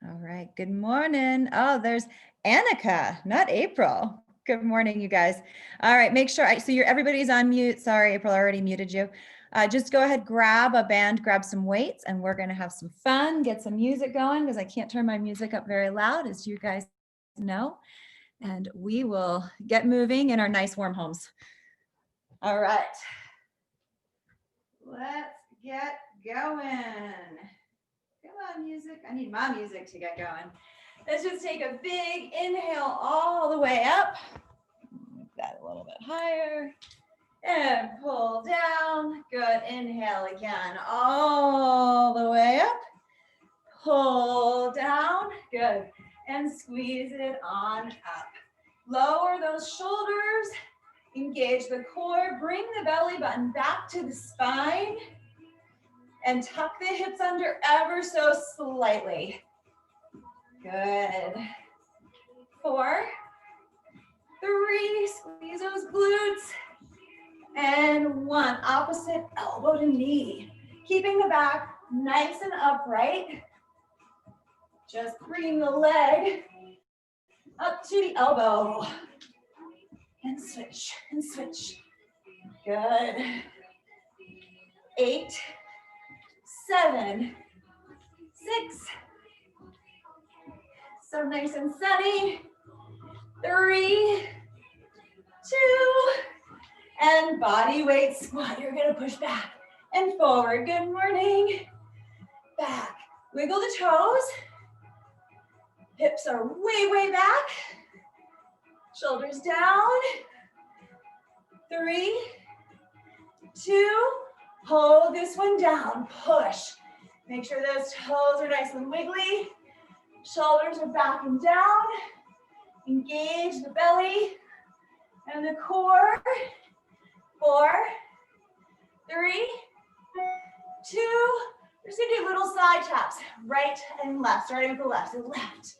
All right, good morning. Oh, there's Annika, not April. Good morning, you guys. All right, make sure, so everybody's on mute. Sorry, April already muted you. Just go ahead, grab a band, grab some weights, and we're gonna have some fun, get some music going because I can't turn my music up very loud, as you guys know. And we will get moving in our nice warm homes. All right, let's get going. Come on, music. I need my music to get going. Let's just take a big inhale all the way up. Make that a little bit higher. And pull down. Good. Inhale again. All the way up. Pull down. Good. And squeeze it on up. Lower those shoulders. Engage the core. Bring the belly button back to the spine. And tuck the hips under ever so slightly. Good. 4, 3, squeeze those glutes. And 1, opposite elbow to knee. Keeping the back nice and upright. Just bring the leg up to the elbow. And switch, and switch. Good. 8, 7, 6. So nice and steady. 3, 2, and body weight squat. You're gonna push back and forward. Good morning. Back. Wiggle the toes. Hips are way, way back. Shoulders down. 3, 2, hold this one down. Push. Make sure those toes are nice and wiggly. Shoulders are back and down. Engage the belly and the core. 4, 3, 2. We're just gonna do little side taps, right and left, starting with the left. So left.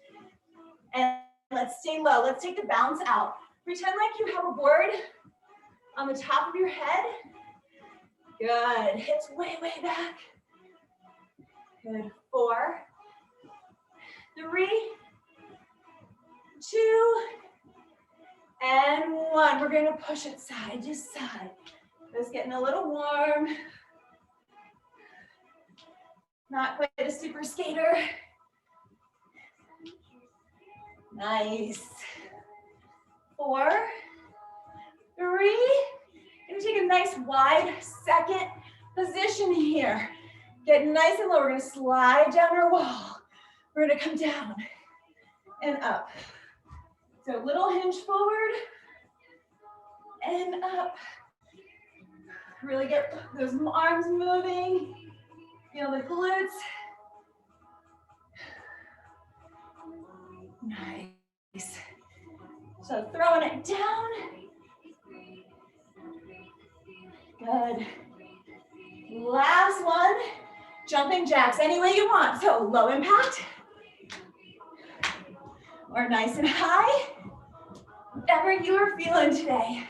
And let's stay low. Let's take the bounce out. Pretend like you have a board on the top of your head. Good. Hips way, way back. Good. 4, 3, 2, and 1. We're gonna push it side to side. Just getting a little warm. Not quite a super skater. Nice. 4, 3. Gonna take a nice wide second position here. Get nice and low. We're gonna slide down our wall. We're gonna come down and up. So little hinge forward and up. Really get those arms moving. Feel the glutes. Nice. So throwing it down. Good. Last one. Jumping jacks any way you want. So low impact. Or nice and high. Whatever you are feeling today.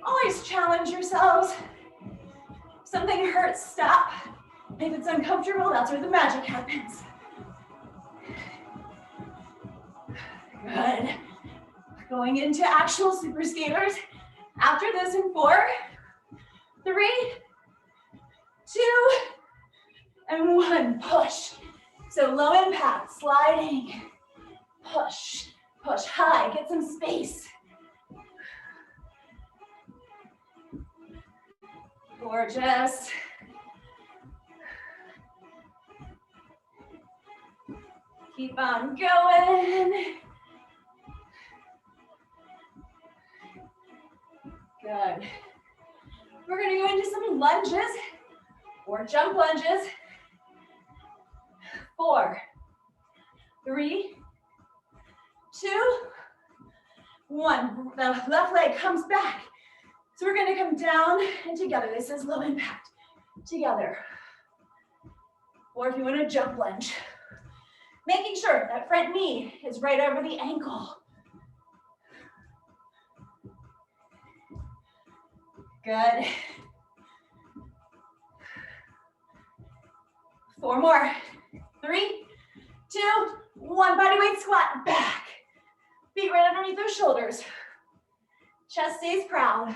Always challenge yourselves. If something hurts, stop. If it's uncomfortable, that's where the magic happens. Good. Going into actual super skaters. After this in 4, 3, 2, and 1. Push. So low impact, sliding. Push, push high, get some space. Gorgeous. Keep on going. Good. We're gonna go into some lunges or jump lunges. 4, 3, 2, 1. The left leg comes back. So we're gonna come down and together. This is low impact. Together. Or if you want to jump lunge. Making sure that front knee is right over the ankle. Good. 4 more. 3, 2, 1. Body weight squat, back. Feet right underneath those shoulders. Chest stays proud.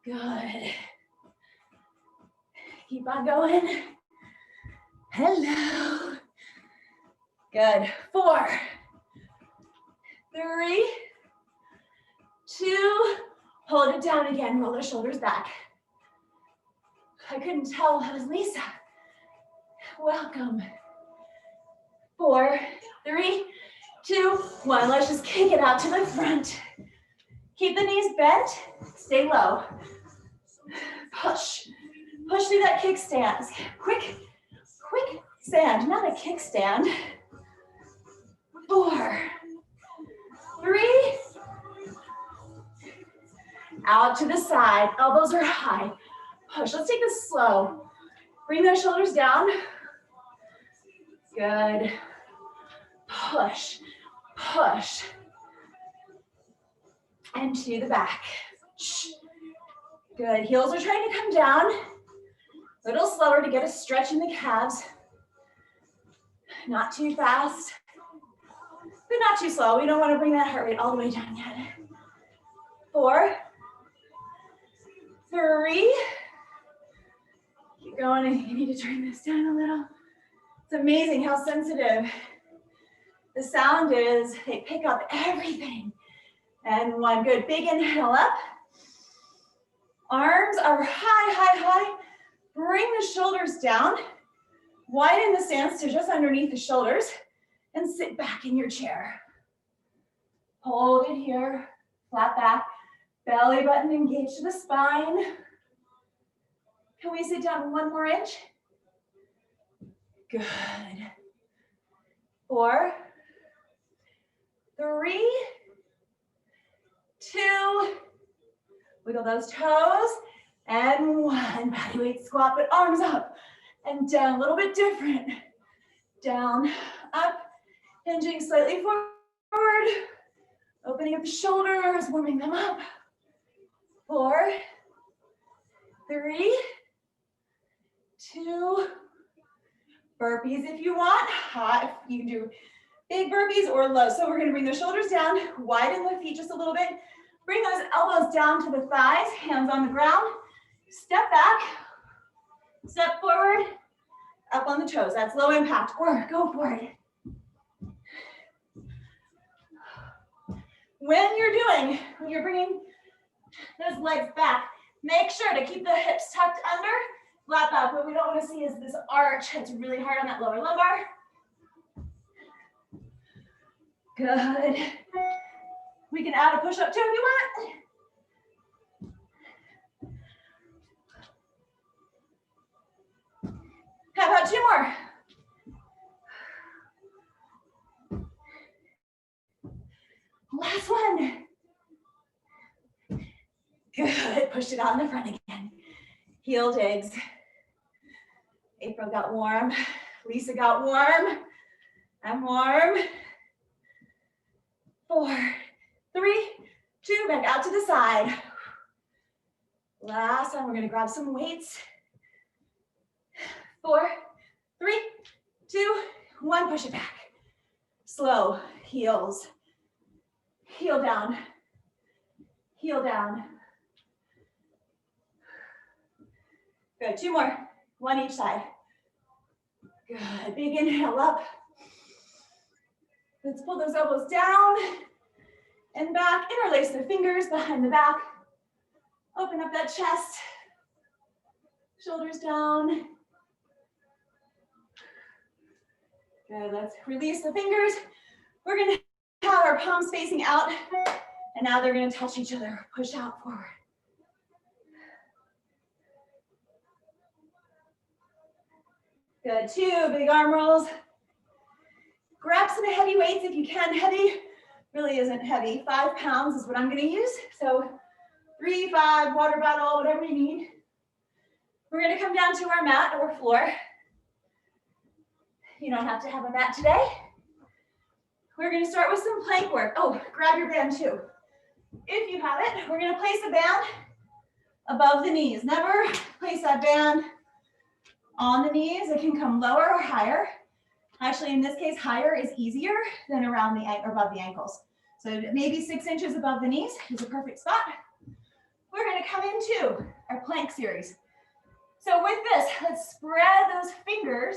Good. Keep on going. Hello. Good. 4, 3, 2. Hold it down again. Roll the shoulders back. I couldn't tell that was Lisa. Welcome. 4, 3, 2, 1. Let's just kick it out to the front. Keep the knees bent. Stay low. Push. Push through that kickstand. Quick stand, not a kickstand. 4, 3. Out to the side. Elbows are high. Push. Let's take this slow. Bring those shoulders down. Good. Push. Push. And to the back. Good. Heels are trying to come down. A little slower to get a stretch in the calves. Not too fast, but not too slow. We don't want to bring that heart rate all the way down yet. 4, 3. Keep going. You need to turn this down a little. It's amazing how sensitive the sound is. They pick up everything. And 1. Good. Big inhale up. Arms are high. Bring the shoulders down. Widen the stance to just underneath the shoulders and sit back in your chair. Hold it here, flat back, belly button engaged to the spine. Can we sit down 1 more inch? Good. 4, 3, 2, wiggle those toes, and 1. Body weight squat, but arms up and down, a little bit different. Down, up, hinging slightly forward, opening up the shoulders, warming them up. 4, 3, 2, burpees if you want. Hot, you can do big burpees or low. So we're gonna bring the shoulders down, widen the feet just a little bit. Bring those elbows down to the thighs, hands on the ground. Step back, step forward, up on the toes. That's low impact, or go for it. When you're bringing those legs back, make sure to keep the hips tucked under, flat back. What we don't want to see is this arch. It's really hard on that lower lumbar. Good. We can add a push-up too if you want. How about 2 more? Last one. Good. Push it out in the front again. Heel digs. April got warm. Lisa got warm. I'm warm. 4, 3, 2. Back out to the side. Last time, we're going to grab some weights. 4, 3, 2, 1. Push it back. Slow. Heels. Heel down. Heel down. Good. 2 more. 1 each side. Good. Big inhale up. Let's pull those elbows down and back. Interlace the fingers behind the back. Open up that chest. Shoulders down. Good. Let's release the fingers. We're going to have our palms facing out. And now they're going to touch each other. Push out forward. Good. 2 big arm rolls. Grab some heavy weights if you can. Heavy really isn't heavy. 5 pounds is what I'm going to use. So 3, 5, water bottle, whatever you need. We're going to come down to our mat or floor. You don't have to have a mat today. We're going to start with some plank work. Oh, grab your band too. If you have it, we're going to place a band above the knees. Never place that band on the knees. It can come lower or higher. Actually, in this case, higher is easier than around the or above the ankles. So maybe 6 inches above the knees is a perfect spot. We're gonna come into our plank series. So with this, let's spread those fingers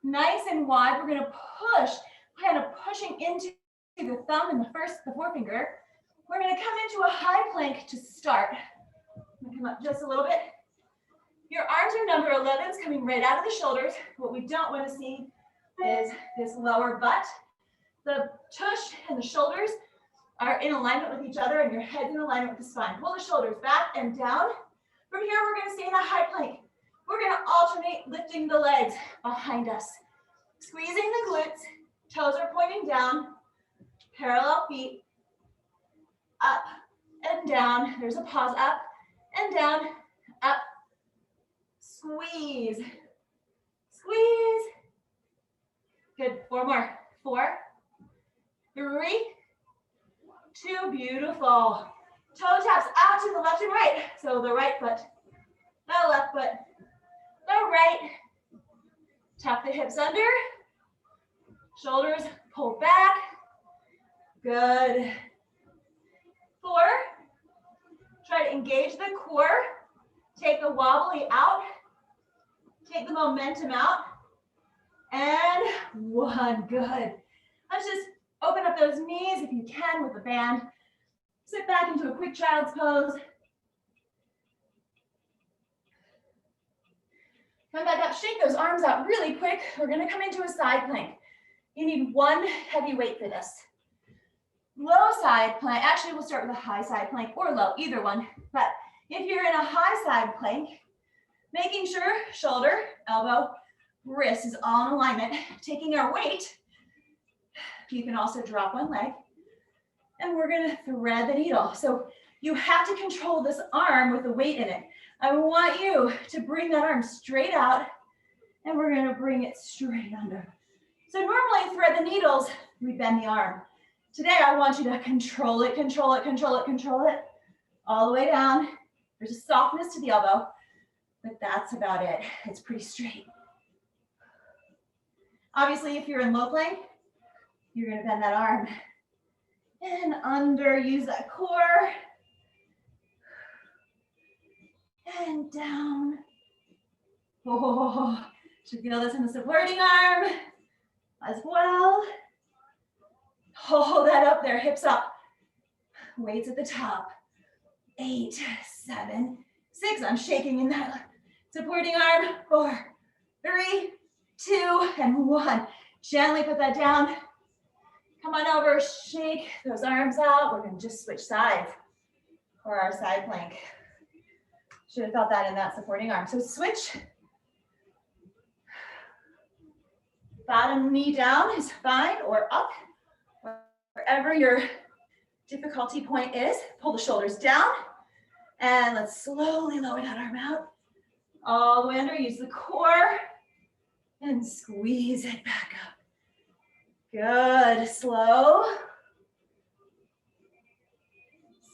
nice and wide. We're gonna push, kind of pushing into the thumb and the forefinger. We're gonna come into a high plank to start. I'm gonna come up just a little bit. Your arms are number 11s coming right out of the shoulders. What we don't want to see is this lower butt. The tush and the shoulders are in alignment with each other and your head's in alignment with the spine. Pull the shoulders back and down. From here, we're going to stay in a high plank. We're going to alternate lifting the legs behind us. Squeezing the glutes, toes are pointing down, parallel feet, up and down. There's a pause, up and down, up, squeeze, squeeze. Good, 4 more. 4, 3, 2, beautiful. Toe taps out to the left and right. So the right foot, the left foot, the right. Tap the hips under. Shoulders pull back. Good. 4. Try to engage the core. Take the wobbly out. Take the momentum out. And 1, good. Let's just open up those knees if you can with a band. Sit back into a quick child's pose. Come back up, shake those arms out really quick. We're gonna come into a side plank. You need 1 heavy weight for this. Low side plank, actually we'll start with a high side plank or low, either one. But if you're in a high side plank, making sure shoulder, elbow, wrist is all in alignment, taking our weight. You can also drop 1 leg. And we're gonna thread the needle. So you have to control this arm with the weight in it. I want you to bring that arm straight out and we're gonna bring it straight under. So normally thread the needles, we bend the arm. Today I want you to control it, control it, control it, control it, all the way down. There's a softness to the elbow, but that's about it. It's pretty straight. Obviously, if you're in low plank, you're gonna bend that arm and under, use that core, and down. Oh, should feel this in the supporting arm as well. Hold that up there, hips up. Weights at the top. 8, 7, 6. I'm shaking in that supporting arm. 4, 3, 2, and 1. Gently put that down. Come on over, shake those arms out. We're gonna just switch sides for our side plank. Should have felt that in that supporting arm. So switch. Bottom knee down is fine, or up. Wherever your difficulty point is, pull the shoulders down. And let's slowly lower that arm out. All the way under, use the core. And squeeze it back up. Good, slow.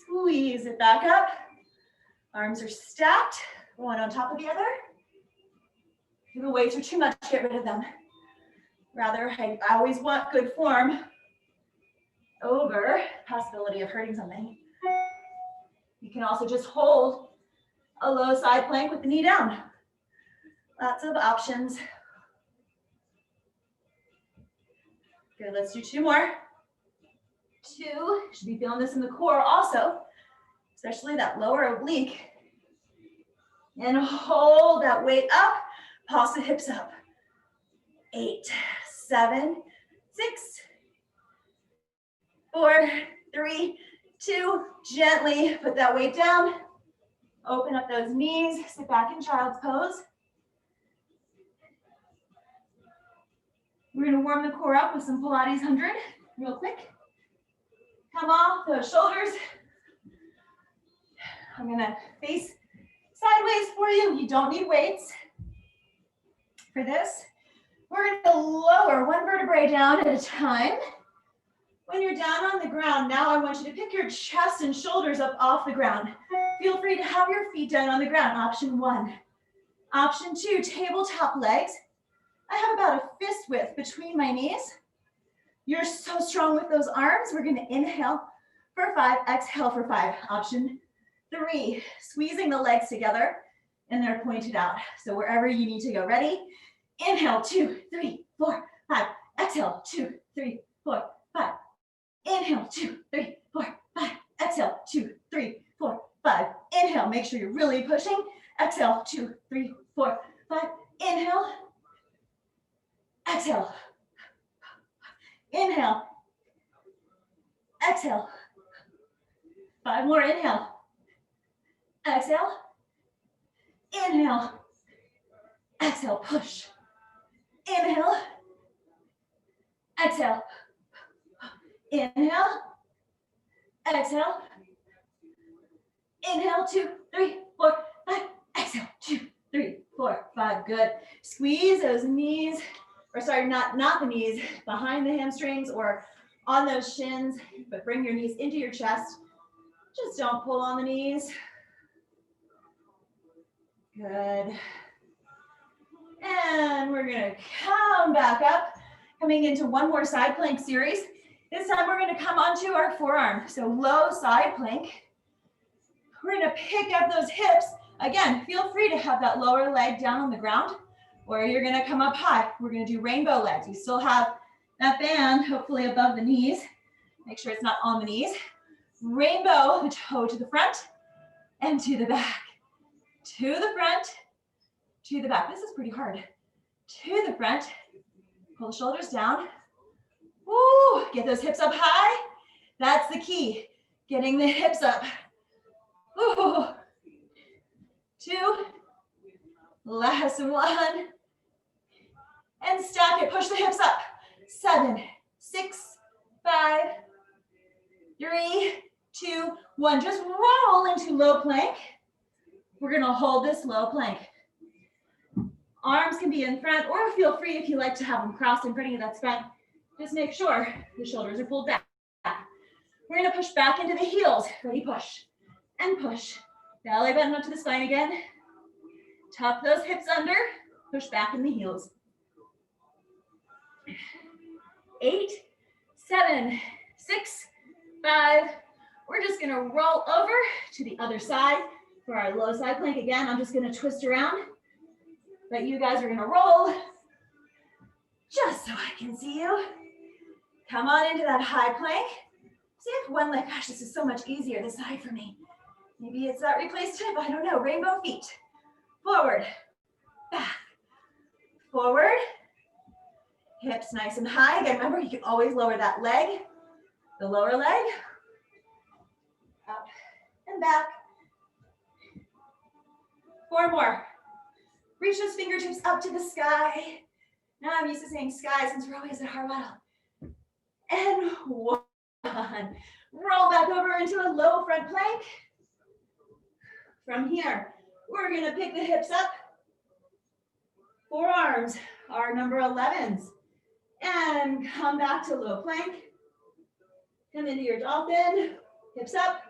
Squeeze it back up. Arms are stacked, one on top of the other. If the weights are too much, get rid of them. Rather, I always want good form over possibility of hurting something. You can also just hold a low side plank with the knee down. Lots of options. Good, let's do 2 more. 2, should be feeling this in the core also, especially that lower oblique. And hold that weight up, pulse the hips up. 8, 7, 6, 4, 3, 2, gently put that weight down. Open up those knees, sit back in child's pose. We're gonna warm the core up with some Pilates 100 real quick. Come off those shoulders. I'm gonna face sideways for you. You don't need weights for this. We're gonna lower 1 vertebrae down at a time. When you're down on the ground, now I want you to pick your chest and shoulders up off the ground. Feel free to have your feet down on the ground, option 1. Option 2, tabletop legs. I have about a fist width between my knees. You're so strong with those arms. We're gonna inhale for 5, exhale for 5. Option 3, squeezing the legs together and they're pointed out. So wherever you need to go. Ready? Inhale, 2, 3, 4, 5. Exhale, 2, 3, 4, 5. Inhale, 2, 3, 4, 5. Exhale, 2, 3, 4, 5. Inhale, make sure you're really pushing. Exhale, 2, 3, 4, 5. Inhale. Exhale. Inhale. Exhale. 5 more. Inhale. Exhale. Inhale. Exhale. Push. Inhale. Exhale. Inhale. Exhale. Inhale. 2, 3, 4, 5. Exhale. 2, 3, 4, 5. Good. Squeeze those knees, or sorry, not the knees, behind the hamstrings or on those shins, but bring your knees into your chest. Just don't pull on the knees. Good. And we're gonna come back up, coming into one more side plank series. This time we're gonna come onto our forearm. So low side plank. We're gonna pick up those hips. Again, feel free to have that lower leg down on the ground, or you're gonna come up high. We're gonna do rainbow legs. You still have that band, hopefully above the knees. Make sure it's not on the knees. Rainbow, the toe to the front and to the back. To the front, to the back. This is pretty hard. To the front, pull the shoulders down. Woo, get those hips up high. That's the key, getting the hips up. Woo. 2, last 1. And stack it, push the hips up. 7, 6, 5, 3, 2, 1. Just roll into low plank. We're gonna hold this low plank. Arms can be in front, or feel free if you like to have them crossed in front of you, that's fine. Just make sure the shoulders are pulled back. We're gonna push back into the heels. Ready, push and push. Belly button up to the spine again. Tuck those hips under, push back in the heels. 8, 7, 6, 5. We're just gonna roll over to the other side for our low side plank. Again, I'm just gonna twist around, but you guys are gonna roll just so I can see you. Come on into that high plank. See if one leg, gosh, this is so much easier this side for me. Maybe it's that replaced hip, I don't know. Rainbow feet. Forward, back, forward. Hips nice and high. Again, remember, you can always lower that leg, the lower leg. Up and back. 4 more. Reach those fingertips up to the sky. Now I'm used to saying sky since we're always at Harvard. And 1. Roll back over into a low front plank. From here, we're gonna pick the hips up. Forearms are number 11s. And come back to low plank. Come into your dolphin. Hips up,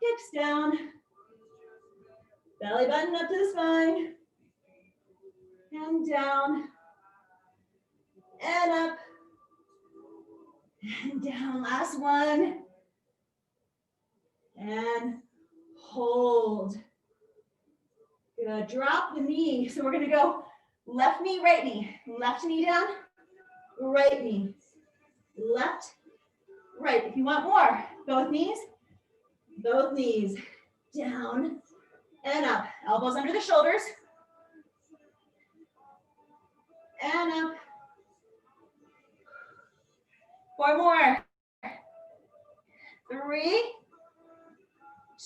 hips down. Belly button up to the spine. And down. And up. And down. Last one. And hold. Good. Drop the knee. So we're going to go left knee, right knee. Left knee down, right knee. Left, right. If you want more, both knees down and up. Elbows under the shoulders. And up. 4 more. 3,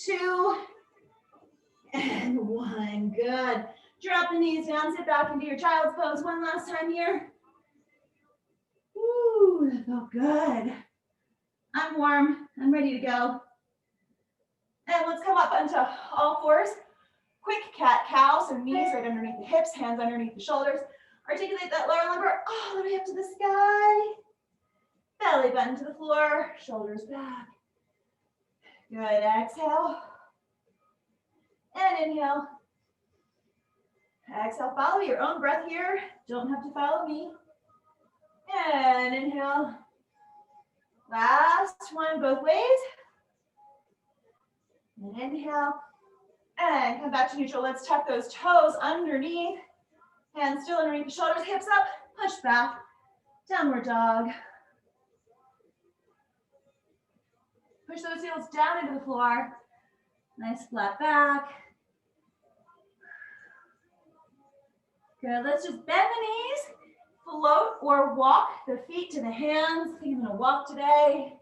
2, and 1. Good. Drop the knees down, sit back into your child's pose one last time here. Ooh, that felt good. I'm warm. I'm ready to go. And let's come up onto all fours. Quick cat-cow, so knees right underneath the hips, hands underneath the shoulders. Articulate that lower lumbar all the way up to the sky. Belly button to the floor, shoulders back. Good, exhale. And inhale. Exhale, follow your own breath here. Don't have to follow me. And inhale. Last one, both ways. And inhale. And come back to neutral. Let's tuck those toes underneath. Hands still underneath the shoulders, hips up, push back. Downward dog. Push those heels down into the floor. Nice flat back. Good, let's just bend the knees, float or walk the feet to the hands. I think I'm gonna walk today.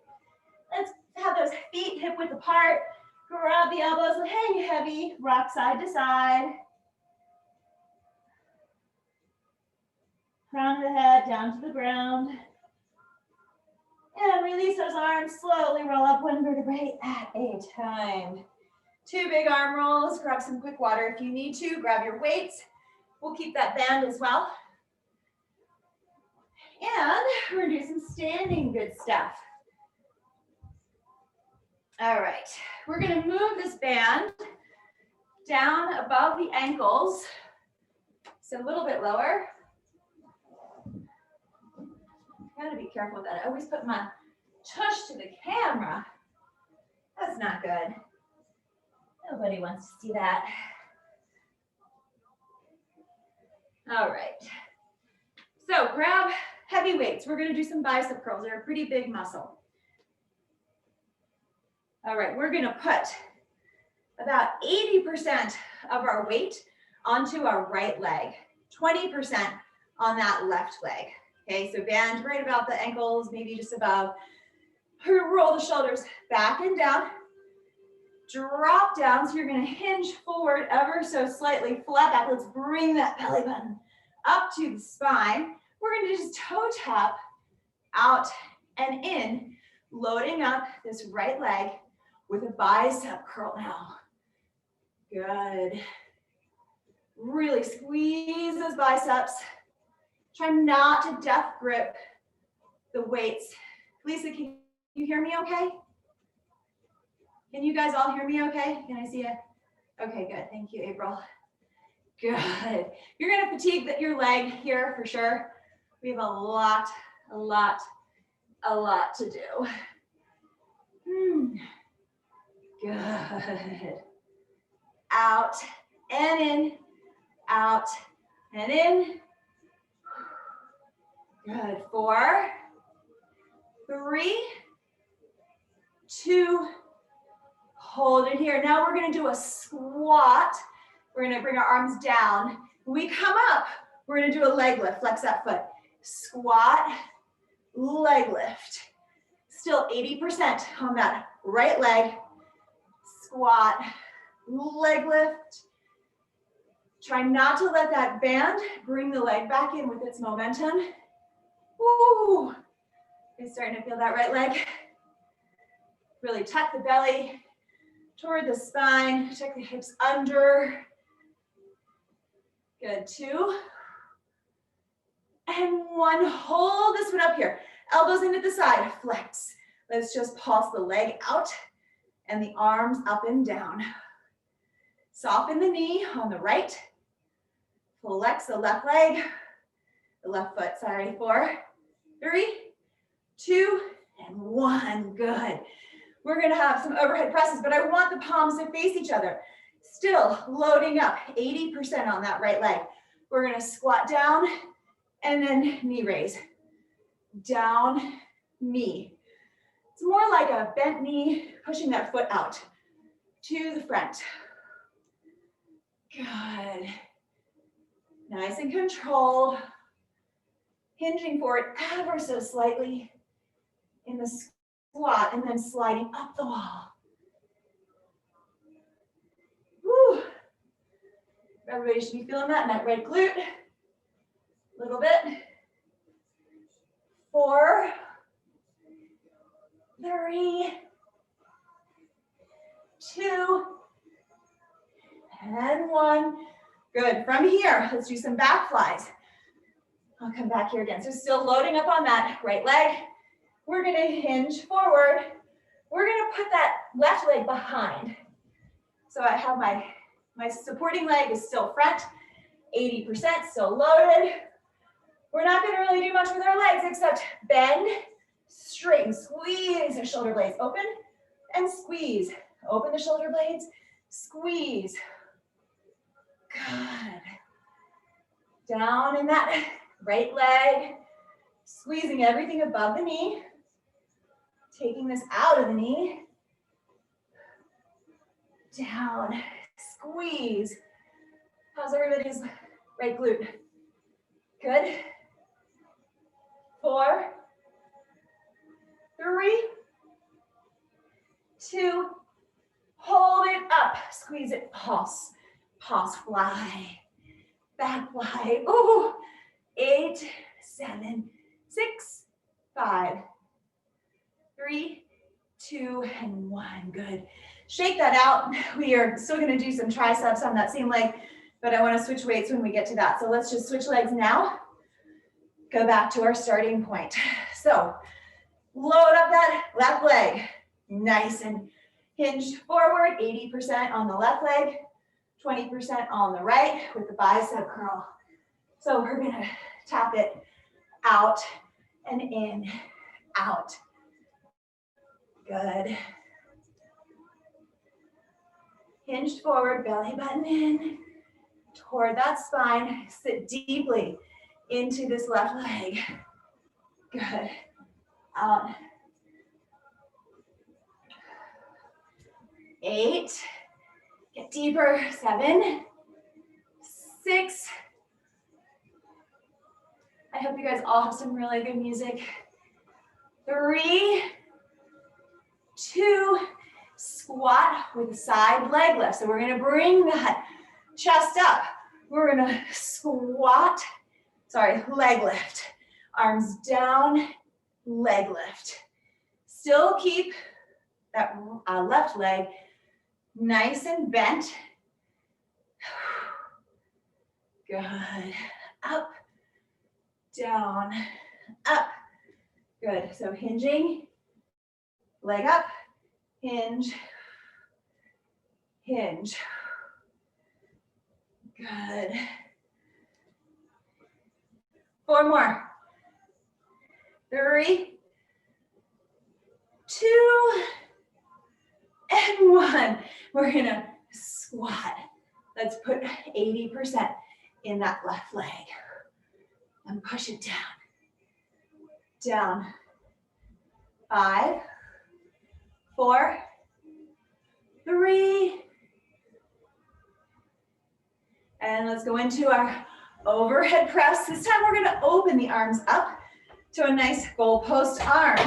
Let's have those feet hip width apart. Grab the elbows, hang heavy, rock side to side. Crown of the head down to the ground. And release those arms, slowly roll up one vertebrae at a time. 2 big arm rolls, grab some quick water if you need to, grab your weights. We'll keep that band as well. And we're gonna do some standing good stuff. All right, we're gonna move this band down above the ankles, so a little bit lower. Gotta be careful with that. I always put my tush to the camera. That's not good. Nobody wants to see that. All right. So grab heavy weights. We're gonna do some bicep curls. They're a pretty big muscle. All right, we're gonna put about 80% of our weight onto our right leg, 20% on that left leg. Okay, so band right about the ankles, maybe just above. Roll the shoulders back and down. Drop down, so you're gonna hinge forward ever so slightly, flat back. Let's bring that belly button up to the spine. We're gonna just toe tap out and in, loading up this right leg with a bicep curl now. Good. Really squeeze those biceps. Try not to death grip the weights. Lisa, can you hear me okay? Can you guys all hear me okay? Can I see it? Okay, good. Thank you, April. Good. You're gonna fatigue your leg here for sure. We have a lot to do. Good. Out and in, out and in. Good. 4, 3, 2, hold it here. Now we're gonna do a squat. We're gonna bring our arms down. When we come up, we're gonna do a leg lift. Flex that foot. Squat, leg lift. Still 80% on that right leg. Squat, leg lift. Try not to let that band bring the leg back in with its momentum. Woo! You're starting to feel that right leg. Really tuck the belly toward the spine. Tuck the hips under. Good. 2. And 1. Hold this one up here. Elbows into the side. Flex. Let's just pulse the leg out and the arms up and down. Soften the knee on the right. Flex the left leg. The left foot, sorry. 4, 3, 2, and 1. Good. We're gonna have some overhead presses, but I want the palms to face each other. Still loading up, 80% on that right leg. We're gonna squat down and then knee raise. Down, knee. It's more like a bent knee, pushing that foot out to the front. Good. Nice and controlled. Hinging forward ever so slightly in the squat and then sliding up the wall. Woo. Everybody should be feeling that in that right glute. A little bit. 4, 3, 2, and 1. Good. From here, let's do some back flies. I'll come back here again. So still loading up on that right leg. We're gonna hinge forward. We're gonna put that left leg behind. So I have my supporting leg is still front. 80% still loaded. We're not gonna really do much with our legs except bend, straighten, squeeze the shoulder blades open and squeeze. Open the shoulder blades, squeeze. Good. Down in that right leg, squeezing everything above the knee, taking this out of the knee, down, squeeze. How's everybody's right glute? Good. 4, 3, 2, hold it up, squeeze it, pulse, pulse, fly, back fly. Ooh, 8, 7, 6, 5, 3, 2, and 1. Good. Shake that out. We are still going to do some triceps on that same leg, but I want to switch weights when we get to that. So let's just switch legs now. Go back to our starting point. So load up that left leg. Nice and hinged forward. 80% on the left leg, 20% on the right with the bicep curl. So we're going to tap it out and in, out. Good. Hinged forward, belly button in, toward that spine. Sit deeply into this left leg. Good. Out. 8. Get deeper. 7, 6. I hope you guys all have some really good music. 3, 2, squat with a side leg lift. So we're gonna bring that chest up. We're gonna squat, leg lift. Arms down, leg lift. Still keep that left leg nice and bent. Good. Up, down, up. Good. So hinging, leg up, hinge, hinge. Good. 4 more. 3, 2, and 1. We're gonna squat. Let's put 80% in that left leg. And push it down. Down. 5, 4, 3, and let's go into our overhead press. This time we're gonna open the arms up to a nice goalpost arm.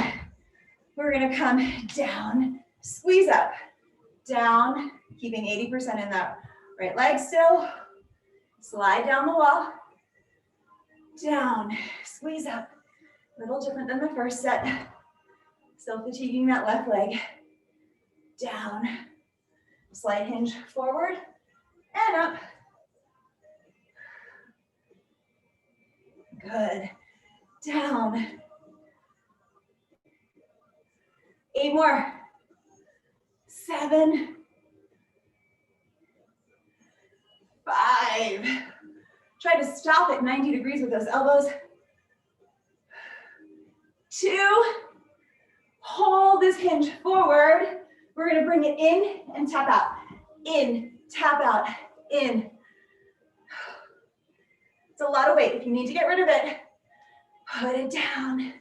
We're gonna come down, squeeze up, down, keeping 80% in that right leg still. Slide down the wall, down, squeeze up. A little different than the first set. Still fatiguing that left leg. Down, slight hinge forward and up. Good. Down. 8 more. 7, 5. Try to stop at 90 degrees with those elbows. 2. Hold this hinge forward. We're gonna bring it in and tap out. In, tap out, in. It's a lot of weight. If you need to get rid of it, put it down.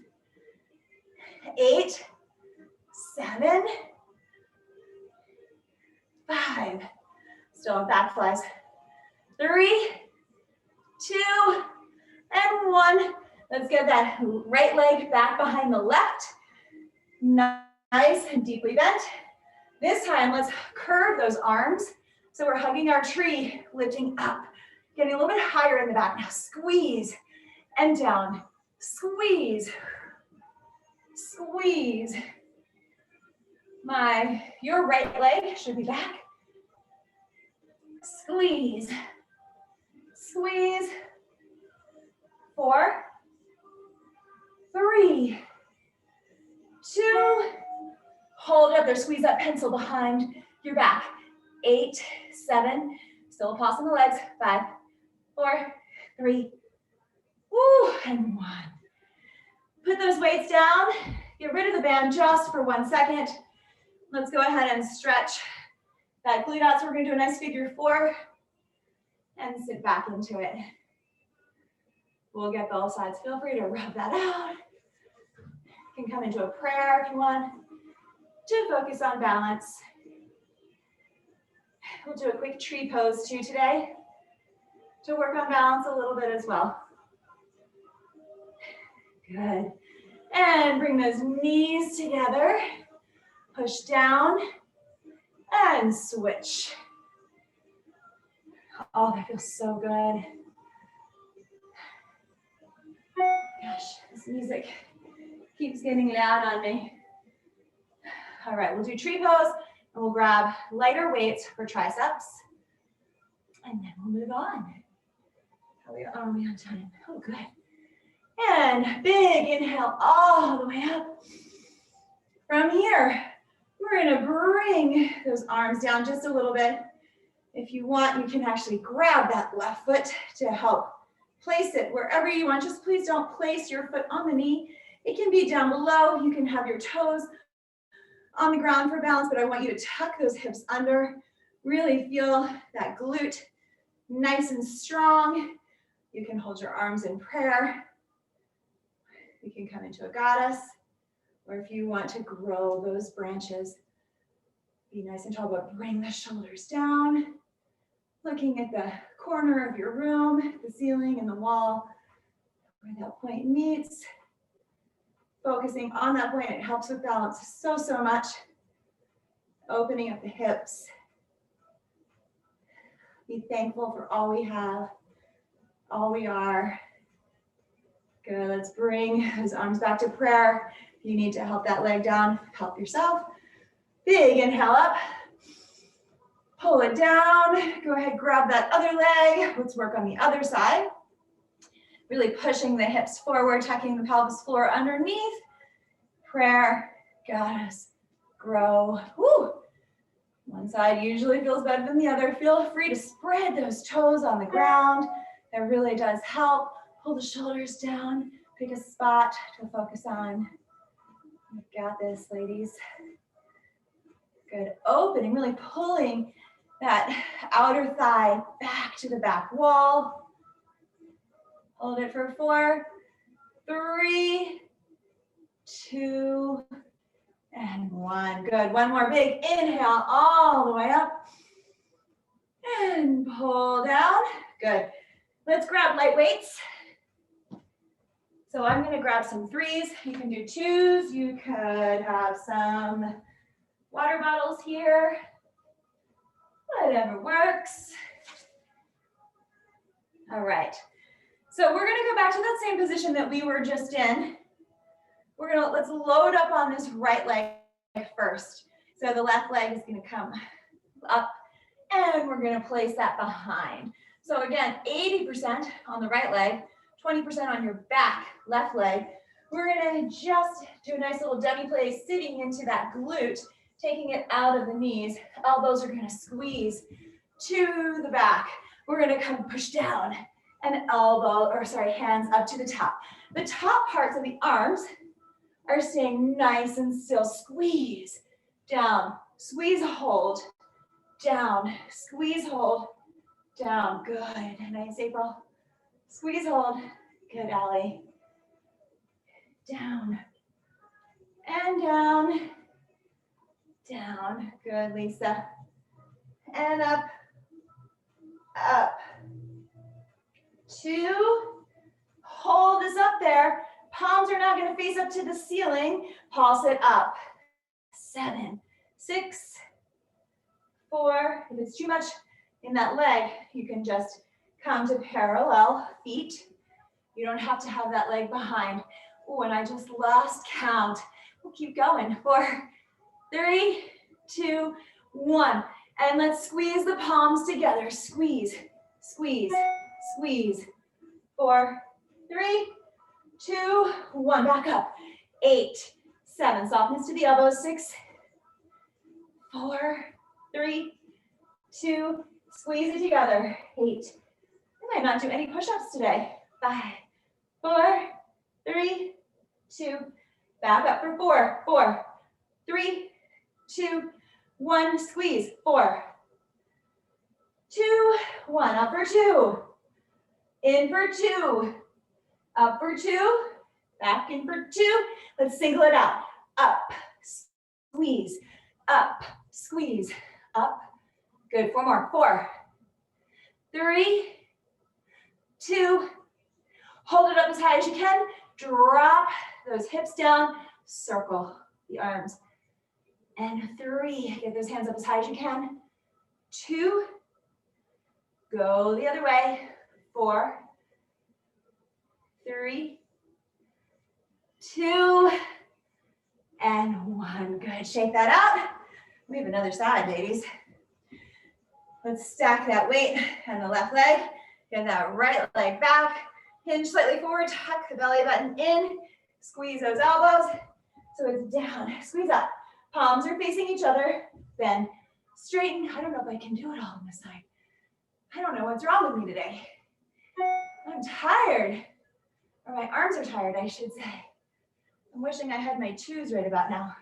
8, 7, 5. Still on back flies. 3, 2, and 1. Let's get that right leg back behind the left. Nice and deeply bent. This time, let's curve those arms. So we're hugging our tree, lifting up, getting a little bit higher in the back. Now squeeze and down. Squeeze, squeeze. Your right leg should be back. Squeeze, squeeze. 4, 3, 2. Hold up there, squeeze that pencil behind your back. 8, 7, still a pulse in the legs. 5, 4, 3, woo, and 1. Put those weights down. Get rid of the band just for 1 second. Let's go ahead and stretch that glute out. So we're going to do a nice figure 4 and sit back into it. We'll get both sides. Feel free to rub that out. You can come into a prayer if you want to focus on balance. We'll do a quick tree pose too today to work on balance a little bit as well. Good. And bring those knees together. Push down and switch. Oh, that feels so good. Gosh, this music keeps getting loud on me. All right, we'll do tree pose and we'll grab lighter weights for triceps. And then we'll move on. How are we on time? Oh, good. And big inhale all the way up. From here, we're gonna bring those arms down just a little bit. If you want, you can actually grab that left foot to help place it wherever you want. Just please don't place your foot on the knee. It can be down below. You can have your toes on the ground for balance, but I want you to tuck those hips under. Really feel that glute nice and strong. You can hold your arms in prayer. You can come into a goddess, or if you want to grow those branches, be nice and tall, but bring the shoulders down. Looking at the corner of your room, the ceiling and the wall, where that point meets. Focusing on that point, it helps with balance so much. Opening up the hips. Be thankful for all we have, all we are. Good, let's bring those arms back to prayer. If you need to help that leg down, help yourself. Big inhale up. Pull it down. Go ahead, grab that other leg. Let's work on the other side. Really pushing the hips forward, tucking the pelvis floor underneath. Prayer, goddess, grow. Woo. One side usually feels better than the other. Feel free to spread those toes on the ground. That really does help. Pull the shoulders down. Pick a spot to focus on. You've got this, ladies. Good. Opening, really pulling that outer thigh back to the back wall. Hold it for 4, 3, 2, and 1. Good. One more big inhale all the way up. And pull down. Good. Let's grab light weights. So I'm going to grab some 3s. You can do 2s. You could have some water bottles here. Whatever works. All right. So we're going to go back to that same position that we were just in. Let's load up on this right leg first. So the left leg is going to come up and we're going to place that behind. So again, 80% on the right leg, 20% on your back left leg. We're going to just do a nice little demi place sitting into that glute, taking it out of the knees. Elbows are going to squeeze to the back. We're going to come push down and hands up to the top. The top parts of the arms are staying nice and still. Squeeze down, squeeze, hold, down, squeeze, hold, down. Good. Nice, April. Squeeze, hold. Good, Allie. Down and down. Down. Good, Lisa. And up. Up. 2. Hold this up there. Palms are now going to face up to the ceiling. Pulse it up. 7, 6, 4. If it's too much in that leg, you can just come to parallel feet. You don't have to have that leg behind. Oh, and I just lost count. We'll keep going. 4, 3, 2, 1. And let's squeeze the palms together. Squeeze, squeeze, squeeze. 4, 3, 2, 1. Back up. 8, 7. Softness to the elbows. 6, 4, 3, 2. Squeeze it together. 8. might not do any push-ups today. 5, 4, 3, 2, back up for 4, 4, 3, 2, 1, squeeze, 4, 2, 1, up for 2, in for 2, up for 2, back in for 2, let's single it out, up, squeeze, up, squeeze, up, good, 4 more, 4, 3, 2, hold it up as high as you can, drop those hips down, circle the arms, and 3, get those hands up as high as you can, 2, go the other way, 4, 3, 2, and 1, good, shake that out, we have another side, ladies. Let's stack that weight on the left leg, get that right leg back, hinge slightly forward, tuck the belly button in, squeeze those elbows, so it's down, squeeze up, palms are facing each other, bend, straighten. I don't know if I can do it all on this side. I don't know what's wrong with me today. I'm tired, or my arms are tired, I should say. I'm wishing I had my twos right about now.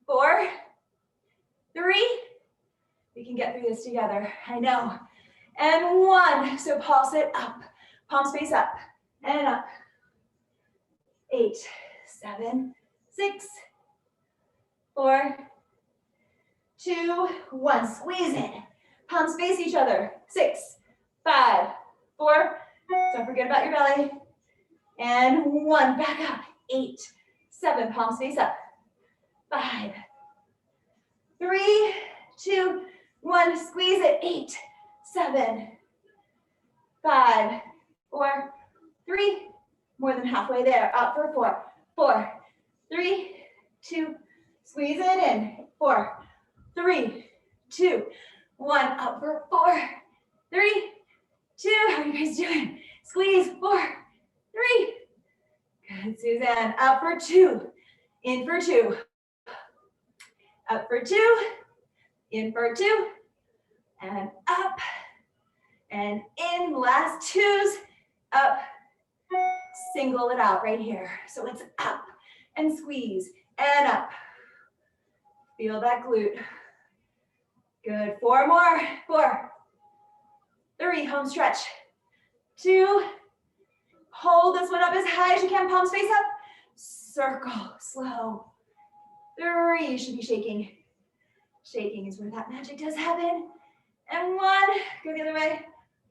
4, 3, we can get through this together, I know. And 1, so pulse it up, palms face up, and up. 8, 7, 6, 4, 2, 1, squeeze in. Palms face each other, 6, 5, 4, don't forget about your belly. And 1, back up, 8, 7, palms face up, 5, 3, 2, 1, squeeze it, 8, 7, 5, 4, 3, more than halfway there, up for 4, 4, 3, 2, squeeze it in, 4, 3, 2, 1, up for 4, 3, 2, how are you guys doing? Squeeze, 4, 3, good, Suzanne, up for 2, in for 2, up for 2, in for 2, and up, and in, last 2s, up, single it out right here. So it's up, and squeeze, and up. Feel that glute. Good, 4 more, 4, 3, home stretch, 2, hold this one up as high as you can, palms face up, circle, slow, 3, you should be shaking. Shaking is where that magic does happen. And 1, go the other way,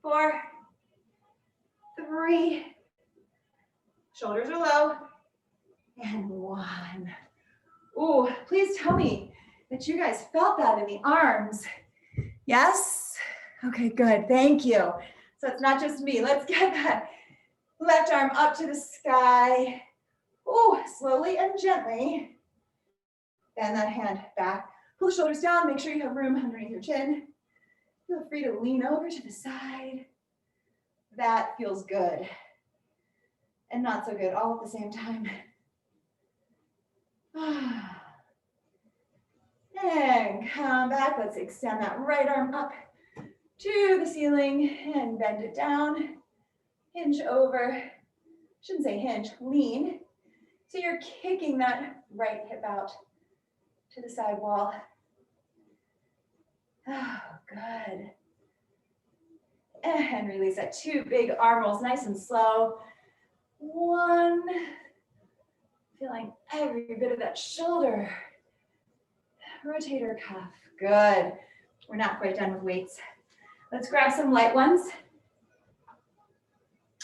4, 3, shoulders are low, and 1. Ooh, please tell me that you guys felt that in the arms. Yes? Okay, good, thank you. So it's not just me. Let's get that left arm up to the sky. Ooh, slowly and gently. Bend that hand back. Pull the shoulders down, make sure you have room underneath your chin. Feel free to lean over to the side. That feels good. And not so good all at the same time. And come back, let's extend that right arm up to the ceiling and bend it down. Hinge over, shouldn't say hinge, lean. So you're kicking that right hip out to the side wall. Oh, good. And release that, 2 big arm rolls, nice and slow. 1, feeling every bit of that shoulder. Rotator cuff, good. We're not quite done with weights. Let's grab some light ones.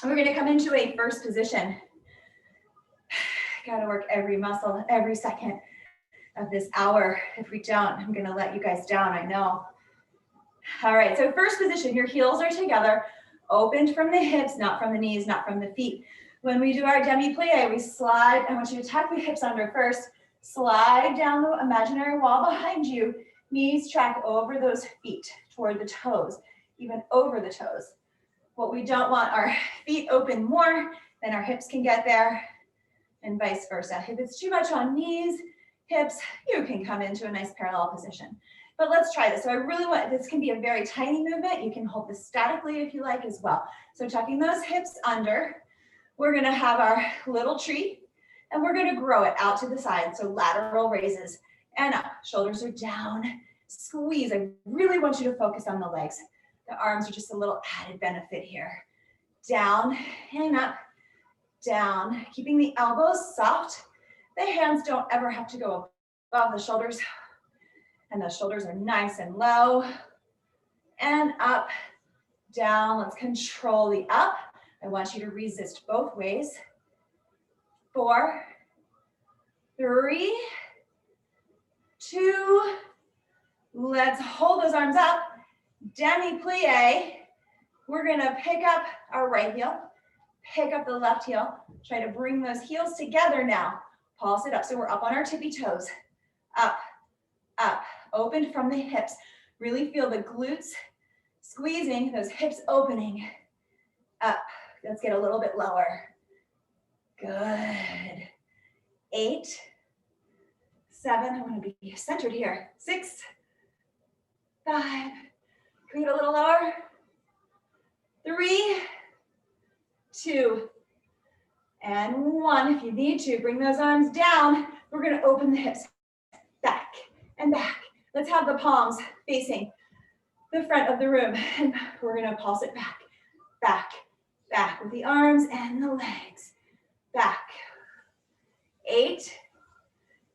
We're gonna come into a first position. Gotta work every muscle, every second of this hour. If we don't, I'm gonna let you guys down, I know. All right, so first position, your heels are together, opened from the hips, not from the knees, not from the feet. When we do our demi-plie, we slide. I want you to tuck the hips under first, slide down the imaginary wall behind you, knees track over those feet toward the toes, even over the toes. What we don't want, our feet open more than our hips can get there, and vice versa. If it's too much on knees, hips, you can come into a nice parallel position. But let's try this. So I really want, this can be a very tiny movement. You can hold this statically if you like as well. So tucking those hips under, we're gonna have our little tree and we're gonna grow it out to the side. So lateral raises and up, shoulders are down, squeeze. I really want you to focus on the legs. The arms are just a little added benefit here. Down and up, down, keeping the elbows soft. The hands don't ever have to go above the shoulders, and the shoulders are nice and low. And up, down. Let's control the up. I want you to resist both ways. 4, 3, 2. Let's hold those arms up. Demi-plie. We're gonna pick up our right heel, pick up the left heel. Try to bring those heels together now. Pulse it up. So we're up on our tippy toes. Up, up, open from the hips. Really feel the glutes squeezing, those hips opening. Up. Let's get a little bit lower. Good. 8, 7. I want to be centered here. 6, 5. Can we get a little lower? 3, 2, and 1. If you need to, bring those arms down. We're going to open the hips back and back. Let's have the palms facing the front of the room. And we're going to pulse it back, back, back with the arms and the legs. Back. 8,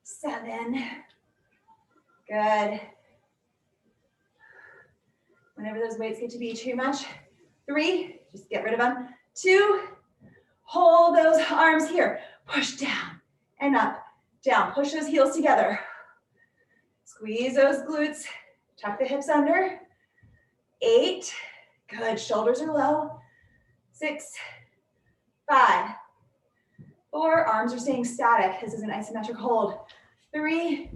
7. Good. Whenever those weights get to be too much. 3, just get rid of them. 2, hold those arms here. Push down and up, down. Push those heels together. Squeeze those glutes. Tuck the hips under. 8, good. Shoulders are low. 6, 5, 4. Arms are staying static. This is an isometric hold. 3,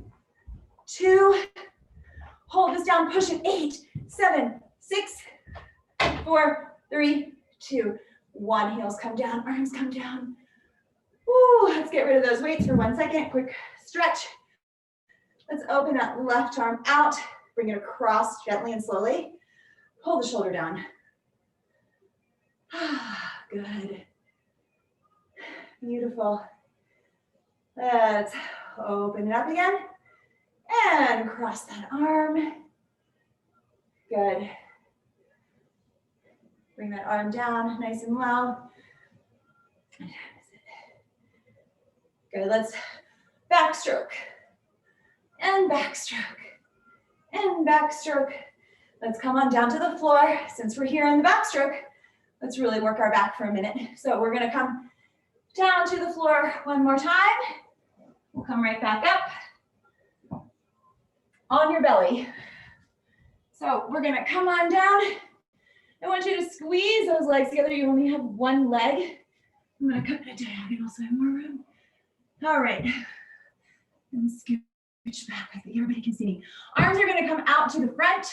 2. Hold this down. Push it. 8, 7, 6, 4, 3, 2, 1. Heels come down, arms come down. Woo, let's get rid of those weights for 1 second. Quick stretch. Let's open that left arm out. Bring it across gently and slowly. Pull the shoulder down. Good. Beautiful. Let's open it up again. And cross that arm. Good. Bring that arm down nice and low. Good, let's backstroke. And backstroke. And backstroke. Let's come on down to the floor. Since we're here on the backstroke, let's really work our back for a minute. So we're gonna come down to the floor one more time. We'll come right back up on your belly. So we're gonna come on down. I want you to squeeze those legs together. You only have one leg. I'm gonna cut that diagonal so I have more room. All right. And scooch back so everybody can see me. Arms are gonna come out to the front.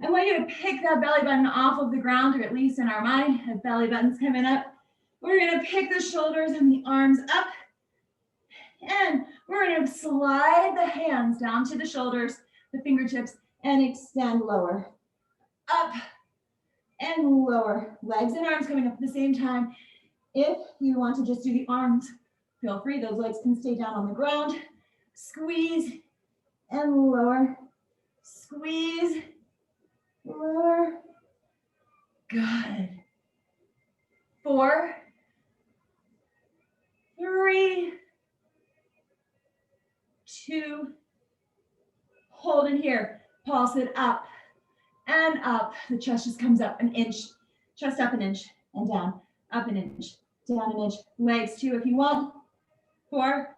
I want you to pick that belly button off of the ground, or at least in our mind, the belly button's coming up. We're gonna pick the shoulders and the arms up. And we're gonna slide the hands down to the shoulders, the fingertips, and extend lower. Up and lower. Legs and arms coming up at the same time. If you want to just do the arms, feel free. Those legs can stay down on the ground. Squeeze and lower. Squeeze, lower. Good. 4, 3, 2. Hold in here. Pulse it up and up. The chest just comes up an inch. Chest up an inch and down. Up an inch, down an inch. Legs too if you want. 4,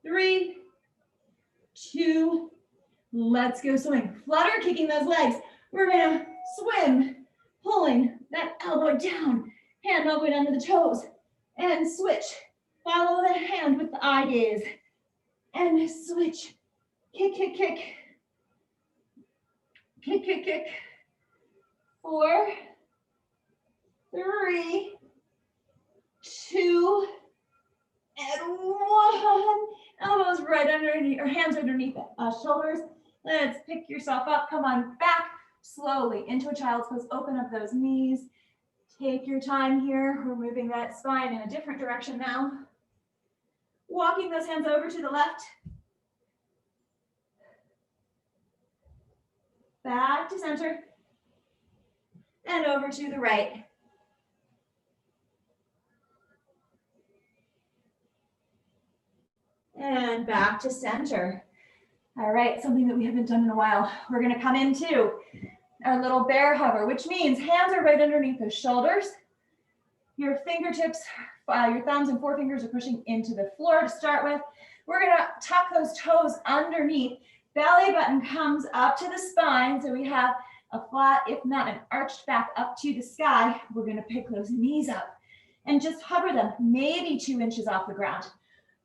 3, 2. Let's go swimming. Flutter kicking those legs. We're gonna swim, pulling that elbow down. Hand all the way down to the toes. And switch. Follow the hand with the eye gaze. And switch. Kick, kick, kick. Kick, kick, kick. 4, 3, 2, and 1. Elbows right underneath, or hands underneath the shoulders. Let's pick yourself up. Come on back slowly into a child's pose. Open up those knees. Take your time here. We're moving that spine in a different direction now. Walking those hands over to the left. Back to center. And over to the right. And back to center. All right, something that we haven't done in a while. We're gonna come into our little bear hover, which means hands are right underneath the shoulders. Your fingertips, your thumbs and forefingers are pushing into the floor to start with. We're gonna tuck those toes underneath. Belly button comes up to the spine, so we have a flat, if not an arched back up to the sky. We're gonna pick those knees up and just hover them, maybe 2 inches off the ground.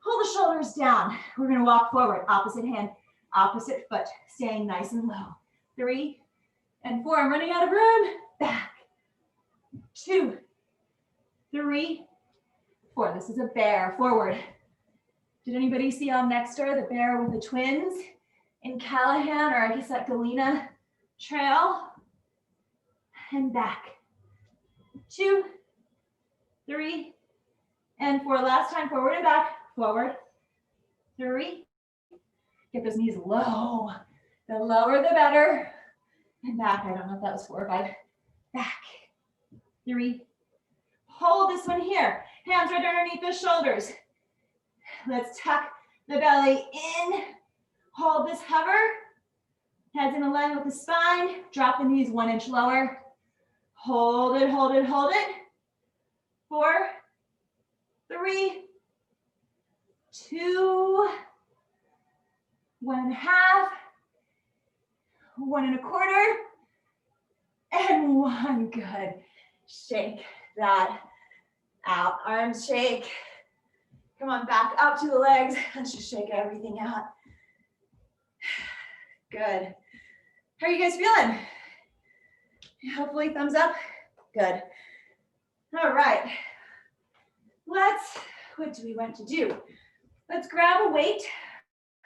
Pull the shoulders down. We're gonna walk forward, opposite hand, opposite foot, staying nice and low. 3 and 4, I'm running out of room. Back. 2, 3, 4. This is a bear, forward. Did anybody see on Nextdoor the bear with the twins in Callahan, or I guess at Galena Trail? And back. 2, 3, and 4. Last time, forward and back, forward. 3. Get those knees low. The lower, the better. And back. I don't know if that was 4 or 5. Back. 3. Hold this one here. Hands right underneath the shoulders. Let's tuck the belly in. Hold this hover. Heads in line with the spine. Drop the knees 1 inch lower. Hold it, hold it, hold it. 4, 3, 2, 1.5, 1 1/4, and 1. Good. Shake that out. Arms shake. Come on, back up to the legs. Let's just shake everything out. Good. How are you guys feeling? Hopefully thumbs up. Good. All right. What do we want to do? Let's grab a weight.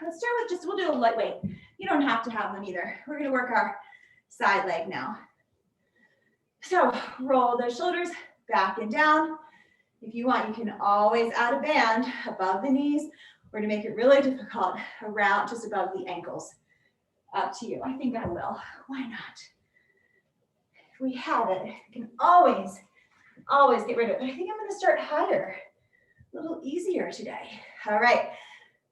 Let's start with we'll do a light weight. You don't have to have them either. We're gonna work our side leg now. So roll those shoulders back and down. If you want, you can always add a band above the knees or to make it really difficult around just above the ankles. Up to you. I think I will. Why not? If we have it, we can always get rid of it. But I think I'm gonna start higher, a little easier today. All right,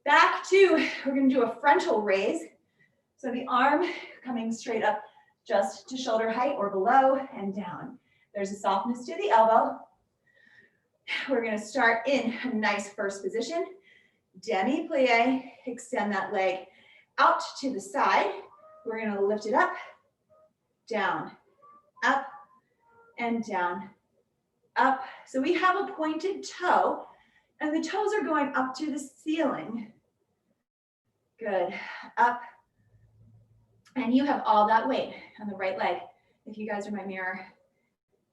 back to, we're gonna do a frontal raise. So the arm coming straight up just to shoulder height or below and down. There's a softness to the elbow. We're gonna start in a nice first position. Demi-plie, extend that leg out to the side. We're gonna lift it up, down, up, and down, up. So we have a pointed toe, and the toes are going up to the ceiling. Good, up. And you have all that weight on the right leg. If you guys are my mirror,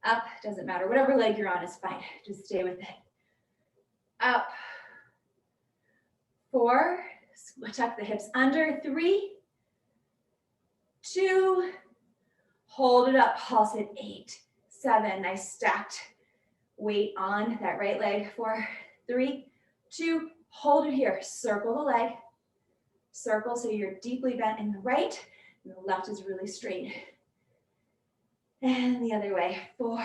up, doesn't matter. Whatever leg you're on is fine. Just stay with it. Up. 4, tuck the hips under. 3, 2, hold it up, pulse it. 8, 7, nice stacked weight on that right leg. 4, 3, 2, hold it here. Circle the leg. Circle so you're deeply bent in the right, and the left is really straight. And the other way. 4,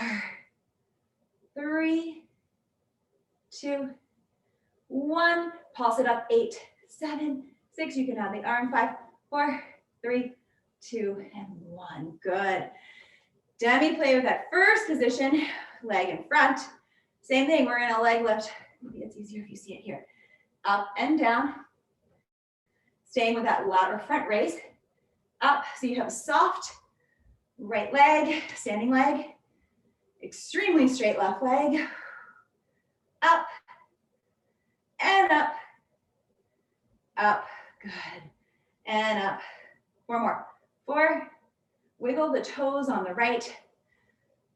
3, 2, 1. Pulse it up. 8, 7, 6. You can add the arm. 5, 4, 3, 2, and 1. Good. Demi-plie with that first position. Leg in front. Same thing. We're in a leg lift. Maybe it's easier if you see it here. Up and down. Staying with that lateral front raise. Up. So you have a soft right leg, standing leg, extremely straight left leg, up, and up, up, good, and up. 4 more. 4, wiggle the toes on the right.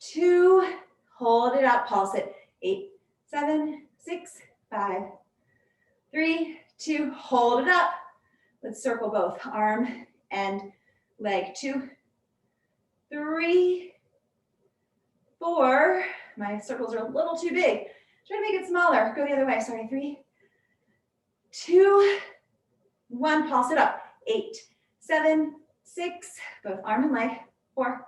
2, hold it up, pulse it. 8, 7, 6, 5, 3, 2, hold it up. Let's circle both arm and leg. 2, 3, 4. My circles are a little too big. Try to make it smaller. Go the other way. Sorry. 3, 2, 1. Pulse it up. 8, 7, 6. Both arm and leg. 4,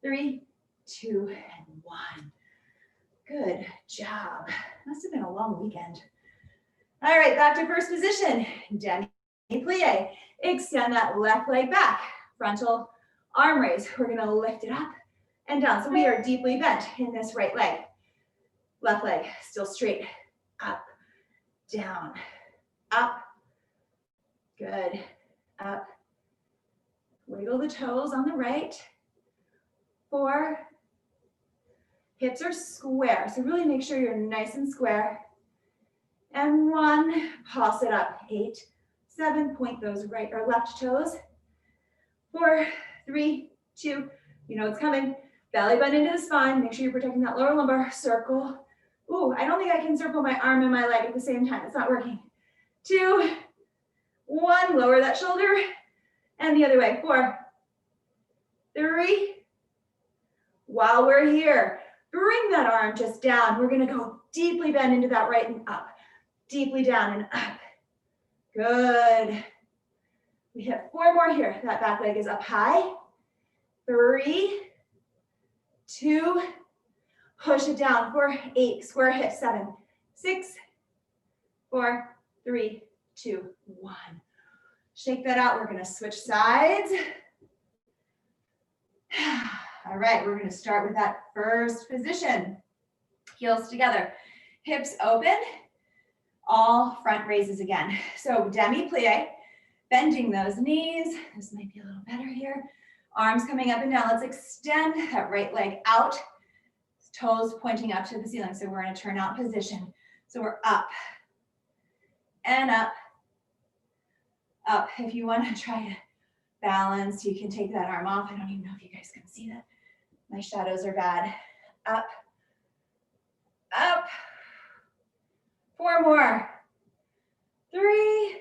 3, 2, and 1. Good job. Must have been a long weekend. All right, back to first position. Demi-plie. Extend that left leg back. Frontal arm raise. We're gonna lift it up and down. So we are deeply bent in this right leg. Left leg still straight. Up, down, up. Good. Up. Wiggle the toes on the right. 4. Hips are square, so really make sure you're nice and square. And 1, pulse it up. 8, 7, point those right or left toes. 4, 3, 2, you know it's coming. Belly button into the spine. Make sure you're protecting that lower lumbar. Circle. Ooh, I don't think I can circle my arm and my leg at the same time. It's not working. 2, 1, lower that shoulder. And the other way. 4, 3. While we're here, bring that arm just down. We're gonna go deeply bend into that right and up. Deeply down and up. Good. We hit 4 more here. That back leg is up high. 3, 2, push it down. 4, 8, square hips. 7, 6, 4, 3, 2, 1. Shake that out. We're gonna switch sides. All right, we're gonna start with that first position. Heels together, hips open, all front raises again. So demi-plie, bending those knees. This might be a little better here. Arms coming up and down. Let's extend that right leg out. Toes pointing up to the ceiling. So we're in a turnout position. So we're up and up, up. If you want to try to balance, you can take that arm off. I don't even know if you guys can see that. My shadows are bad. Up, up. 4 more. 3,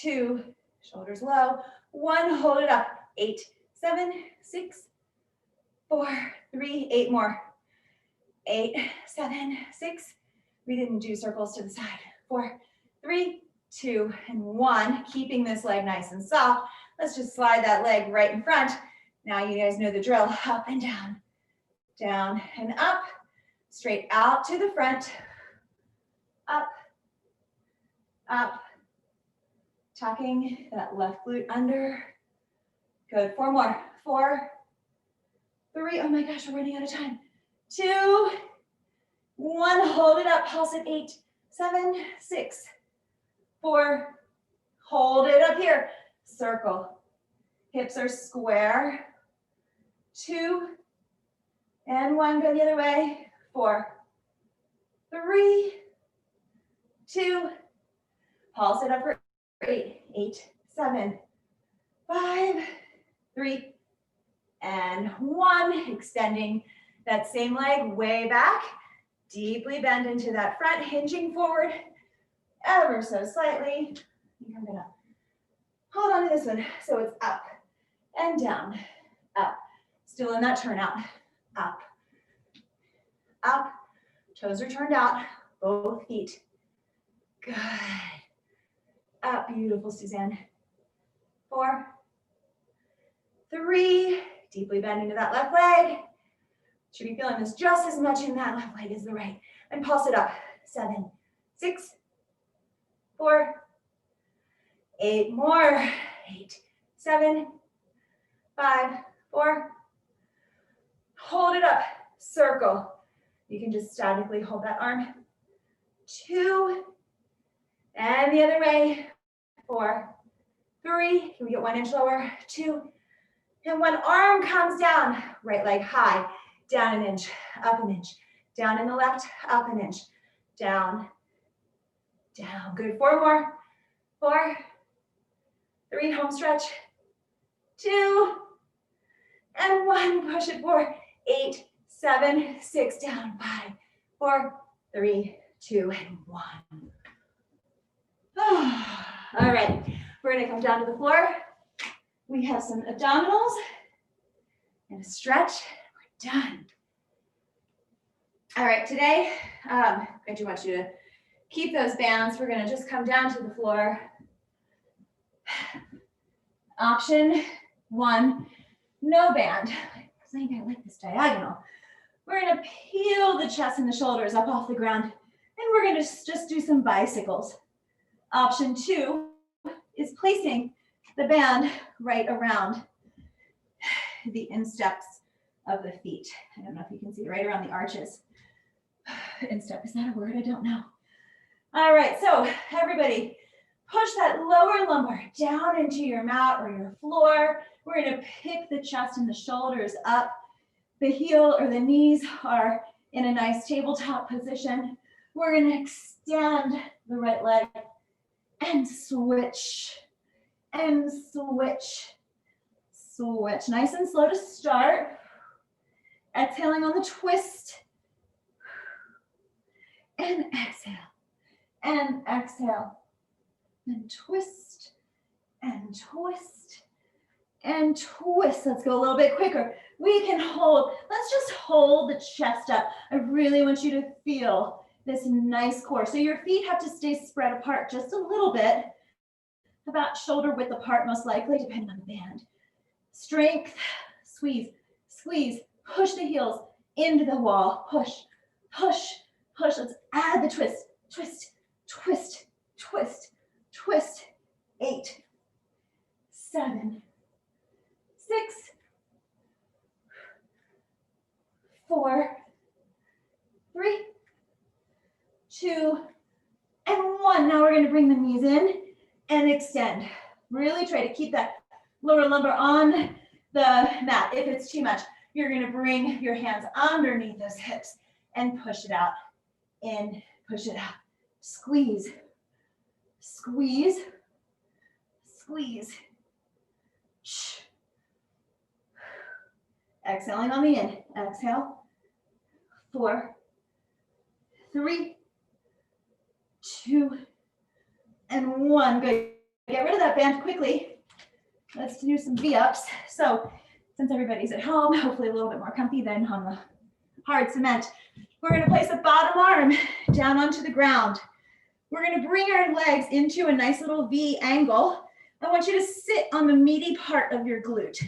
2, shoulders low. 1, hold it up. 8, 7, 6, 4, 3, 8 more. 8, 7, 6. We didn't do circles to the side. 4, 3, 2, and 1. Keeping this leg nice and soft. Let's just slide that leg right in front. Now you guys know the drill. Up and down. Down and up. Straight out to the front. Up. Up. Tucking that left glute under. Good. 4 more. 4, 3. Oh my gosh, we're running out of time. 2, 1. Hold it up. Pulse at 8, 7, 6, 4. Hold it up here. Circle. Hips are square. 2, and 1. Go the other way. 4, 3, 2. Pulse it up for 8, 7, 5, 3, and 1. Extending that same leg way back. Deeply bend into that front, hinging forward ever so slightly. I think I'm gonna hold on to this one. So it's up and down, up. Still in that turnout. Up, up. Toes are turned out, both feet. Good. Up, beautiful, Suzanne. 4, 3, deeply bend into that left leg. Should be feeling this just as much in that left leg as the right. And pulse it up. 7, 6, 4, 8 more. 8, 7, 5, 4. Hold it up. Circle. You can just statically hold that arm. 2, and the other way. 4, 3. Can we get 1 inch lower? 2, and 1. Arm comes down. Right leg high. Down an inch, up an inch. Down in the left, up an inch. Down, down. Good. 4 more. 4, 3. Home stretch. 2, and 1. Push it forward. 8, 7, 6. Down. 5, 4, 3, 2, and 1. All right. We're going to come down to the floor. We have some abdominals and a stretch. We're done. All right, today, I do want you to keep those bands. We're gonna just come down to the floor. Option one, no band. I think I like this diagonal. We're gonna peel the chest and the shoulders up off the ground, and we're gonna just do some bicycles. Option two is placing the band right around the insteps of the feet. I don't know if you can see it, right around the arches. Instep, is that a word? I don't know. All right, so everybody, push that lower lumbar down into your mat or your floor. We're gonna pick the chest and the shoulders up. The heel or the knees are in a nice tabletop position. We're gonna extend the right leg and switch, and switch, switch. Nice and slow to start. Exhaling on the twist. And exhale, and exhale. And twist, and twist, and twist. Let's go a little bit quicker. We can hold, let's just hold the chest up. I really want you to feel this nice core. So your feet have to stay spread apart just a little bit, about shoulder width apart most likely, depending on the band. Strength, squeeze, squeeze, push the heels into the wall, push, push, push. Let's add the twist, twist, twist, twist, twist. 8, 7, 6, 4, 3, 2, and 1. Now we're going to bring the knees in and extend. Really try to keep that lower lumbar on the mat. If it's too much, you're going to bring your hands underneath those hips and push it out. In, push it out. Squeeze, squeeze, squeeze. Exhaling on the in. Exhale. 4, 3, 2, and 1. Good. Get rid of that band quickly. Let's do some V-ups. So since everybody's at home, hopefully a little bit more comfy than on the hard cement, we're going to place the bottom arm down onto the ground. We're going to bring our legs into a nice little V angle. I want you to sit on the meaty part of your glute.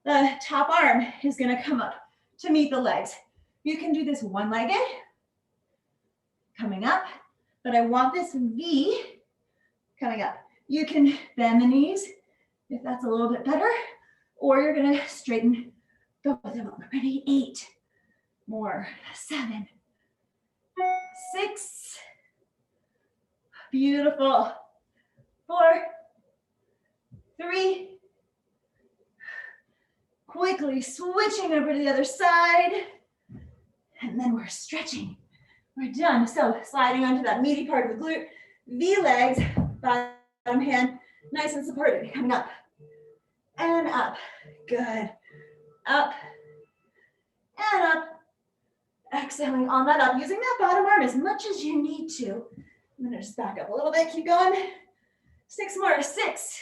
The top arm is going to come up to meet the legs. You can do this one-legged, coming up, but I want this V coming up. You can bend the knees if that's a little bit better, or you're going to straighten both of them. Ready? 8 more. 7, 6. Beautiful. 4, 3. Quickly switching over to the other side. And then we're stretching. We're done. So sliding onto that meaty part of the glute. V legs, bottom hand, nice and supported. Coming up and up. Good. Up and up. Exhaling on that up. Using that bottom arm as much as you need to. I'm going to just back up a little bit. Keep going. 6 more. 6,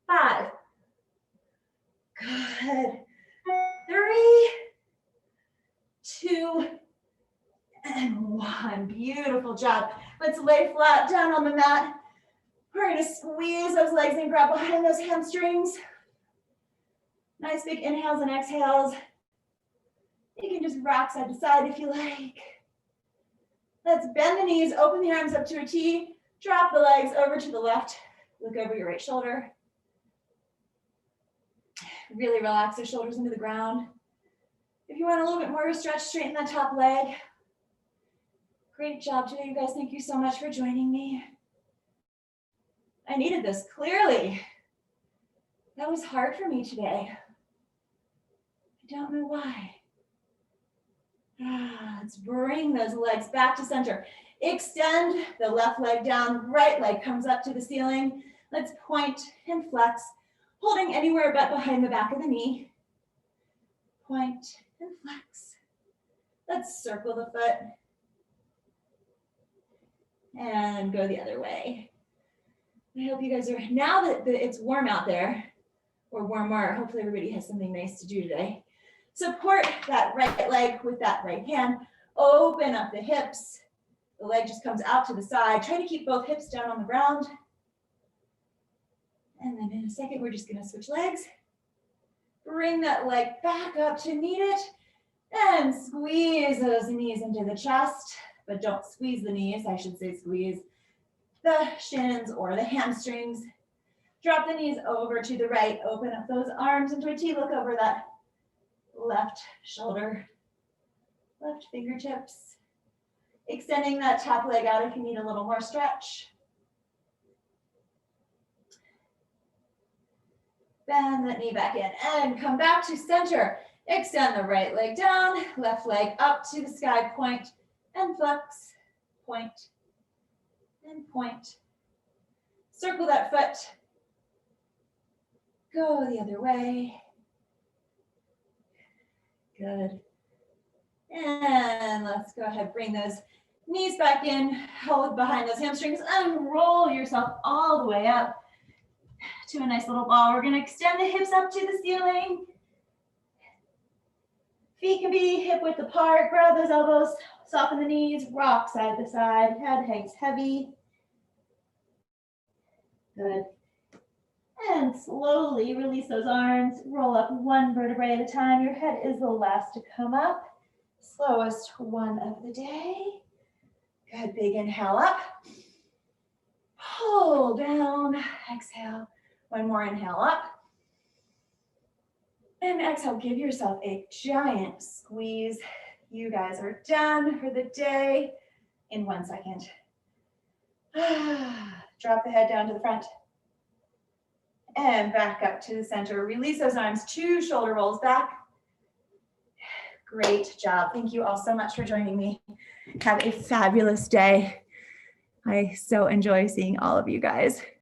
5. Good. 3, 2, and 1. Beautiful job. Let's lay flat down on the mat. We're going to squeeze those legs and grab behind those hamstrings. Nice big inhales and exhales. You can just rock side to side if you like. Let's bend the knees, open the arms up to a T, drop the legs over to the left, look over your right shoulder. Really relax your shoulders into the ground. If you want a little bit more of a stretch, straighten that top leg. Great job today, you guys. Thank you so much for joining me. I needed this, clearly. That was hard for me today. I don't know why. Let's bring those legs back to center. Extend the left leg down, right leg comes up to the ceiling. Let's point and flex, holding anywhere but behind the back of the knee. Point and flex. Let's circle the foot. And go the other way. I hope you guys are, now that it's warm out there, or warmer, hopefully everybody has something nice to do today. Support that right leg with that right hand. Open up the hips. The leg just comes out to the side. Try to keep both hips down on the ground. And then in a second, we're just gonna switch legs. Bring that leg back up to meet it. And squeeze those knees into the chest, but don't squeeze the knees. I should say squeeze the shins or the hamstrings. Drop the knees over to the right. Open up those arms into a T. Look over that left shoulder, left fingertips. Extending that top leg out if you need a little more stretch. Bend that knee back in and come back to center. Extend the right leg down, left leg up to the sky, point and flex, point and point. Circle that foot. Go the other way. Good. And let's go ahead, bring those knees back in, hold behind those hamstrings, and roll yourself all the way up to a nice little ball. We're gonna extend the hips up to the ceiling. Feet can be hip width apart. Grab those elbows, soften the knees, rock side to side. Head hangs heavy. Good. And slowly release those arms. Roll up one vertebrae at a time. Your head is the last to come up. Slowest one of the day. Good, big inhale up. Hold down, exhale. One more inhale up. And exhale, give yourself a giant squeeze. You guys are done for the day in 1 second. Drop the head down to the front. And back up to the center. Release those arms, 2 shoulder rolls back. Great job. Thank you all so much for joining me. Have a fabulous day. I so enjoy seeing all of you guys.